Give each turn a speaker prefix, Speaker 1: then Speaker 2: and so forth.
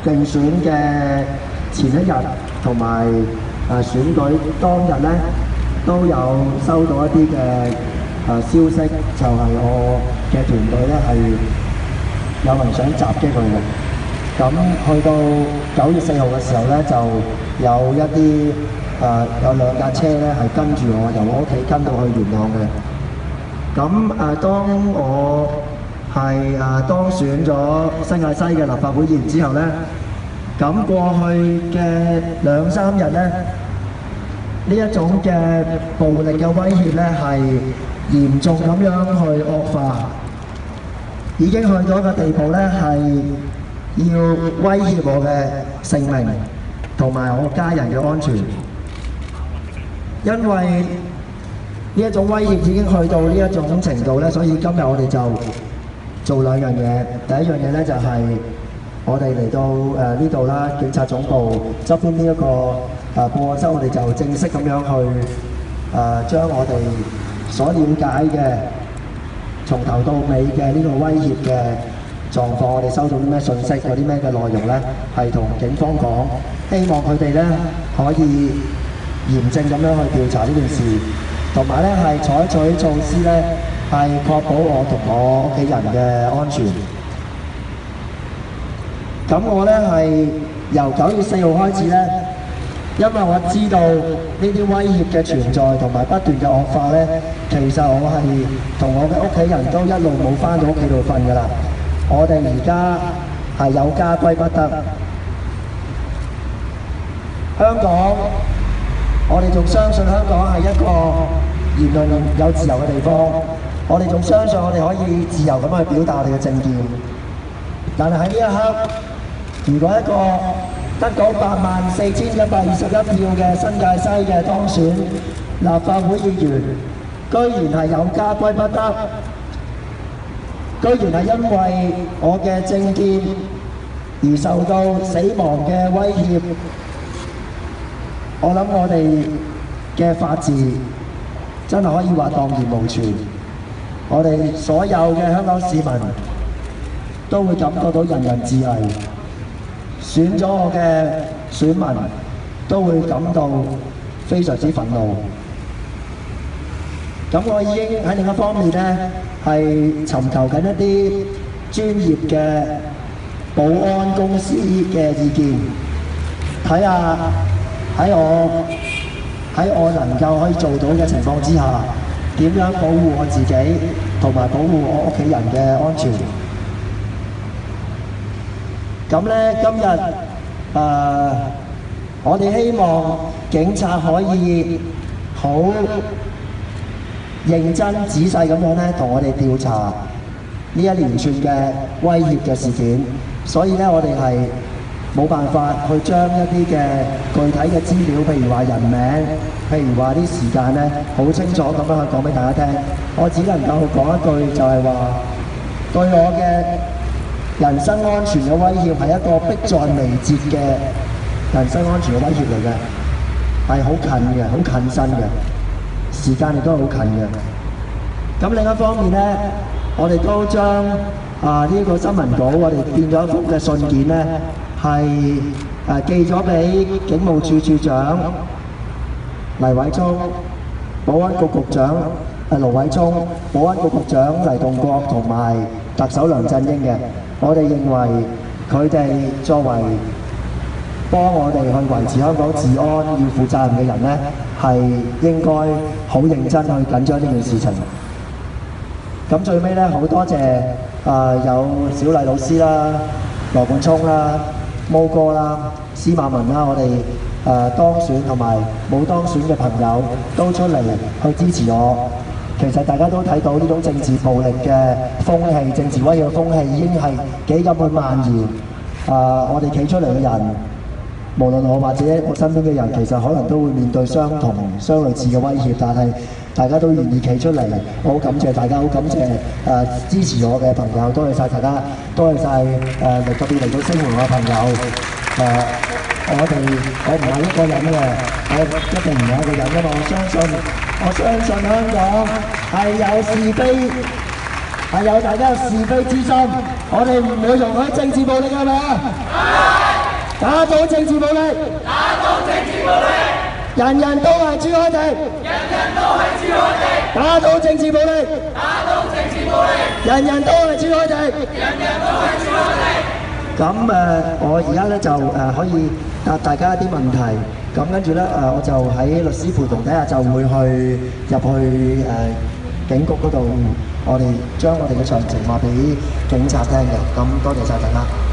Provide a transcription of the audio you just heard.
Speaker 1: 競選嘅前一日同埋選舉當日咧，都有收到一啲嘅消息，就係我嘅團隊咧係有人想襲擊佢嘅。咁去到9月4號嘅時候咧，就有一啲有2架車咧係跟住我由我屋企跟到去元朗嘅。咁當我係當選咗新界西嘅立法會議員之後咧，咁過去嘅2-3日咧，呢一種嘅暴力嘅威脅咧係嚴重咁樣去惡化，已經去到一個地步咧係要威脅我嘅性命同埋我家人嘅安全，因為呢一種威脅已經去到呢一種程度咧，所以今日我哋就做2樣嘢。第一樣嘢咧就係我哋嚟到呢度啦，警察總部側邊呢一個報案室，我哋就正式咁樣去將我哋所了解嘅從頭到尾嘅呢個威脅嘅狀況，我哋收到啲咩信息，有啲咩嘅內容咧，係同警方講，希望佢哋咧可以嚴正咁樣去調查呢件事，同埋咧係採取措施咧係確保我同我屋企人嘅安全。咁我咧係由9月4號開始咧，因為我知道呢啲威脅嘅存在同埋不斷嘅惡化咧，其實我係同我嘅屋企人都一路冇返到屋企度瞓㗎啦。我哋而家係有家歸不得。香港，我哋仲相信香港係一個言論有自由嘅地方，我哋仲相信我哋可以自由咁去表達我哋嘅政見。但係喺呢一刻，如果一個得到84121票嘅新界西嘅當選立法會議員，居然係有家歸不得，居然係因為我嘅政見而受到死亡嘅威脅，我諗我哋嘅法治真係可以話蕩然無存。我哋所有嘅香港市民都會感覺到人人自危，選咗我嘅選民都會感到非常之憤怒。咁我已經喺另一方面咧，係尋求緊一啲專業嘅保安公司嘅意見，睇下喺我能夠可以做到嘅情況之下，點樣保護我自己同埋保護我屋企人嘅安全。咁咧，今日我哋希望警察可以好認真仔細咁樣咧，同我哋調查呢一連串嘅威脅嘅事件。所以咧，我哋係冇辦法去將一啲嘅具體嘅資料，譬如話人名，譬如話啲時間咧，好清楚咁樣去講俾大家聽。我只能夠講一句，就係話對我嘅人身安全嘅威脅係一個迫在眉睫嘅人身安全嘅威脅嚟嘅，係好近嘅，好近身嘅，時間亦都係好近嘅。咁另一方面咧，我哋都將呢個新聞稿，我哋變咗一封嘅信件咧，係寄咗俾警務處處長黎偉聰、保安局局長盧偉聰、保安局局長黎棟國同埋特首梁振英嘅。我哋認為佢哋作為幫我哋去維持香港治安要負責任嘅人咧，係應該好認真去緊張呢件事情。咁最尾咧，好多謝有小麗老師啦、羅冠聰啦、毛哥啦、司馬文啦，我哋當選同埋冇當選嘅朋友都出嚟去支持我。其實大家都睇到呢種政治暴力嘅風氣、政治威脅嘅風氣已經係幾咁去蔓延。我哋企出嚟嘅人，無論我或者我身邊嘅人，其實可能都會面對相類似嘅威脅，但係大家都願意企出嚟。我好感謝大家，好感謝支持我嘅朋友，多謝晒大家，多謝晒特別嚟到聲援我嘅朋友。我唔係一個人嘅，我一定唔係一個人，因為我相信香港係有是非，係有大家嘅是非之心，我哋唔會容許政治暴力，係咪啊？打倒政治暴力，打倒政治暴力，人人都係朱凱廸，人人都係朱凱廸，打倒政治暴力，打倒政治暴力，人人都係朱凱廸，人人都係朱凱廸。咁我而家咧就可以答大家一啲問題，咁跟住咧我就喺律師陪同底下就會入去警局嗰度，我哋將我哋嘅詳情話俾警察聽嘅。咁多謝晒大家。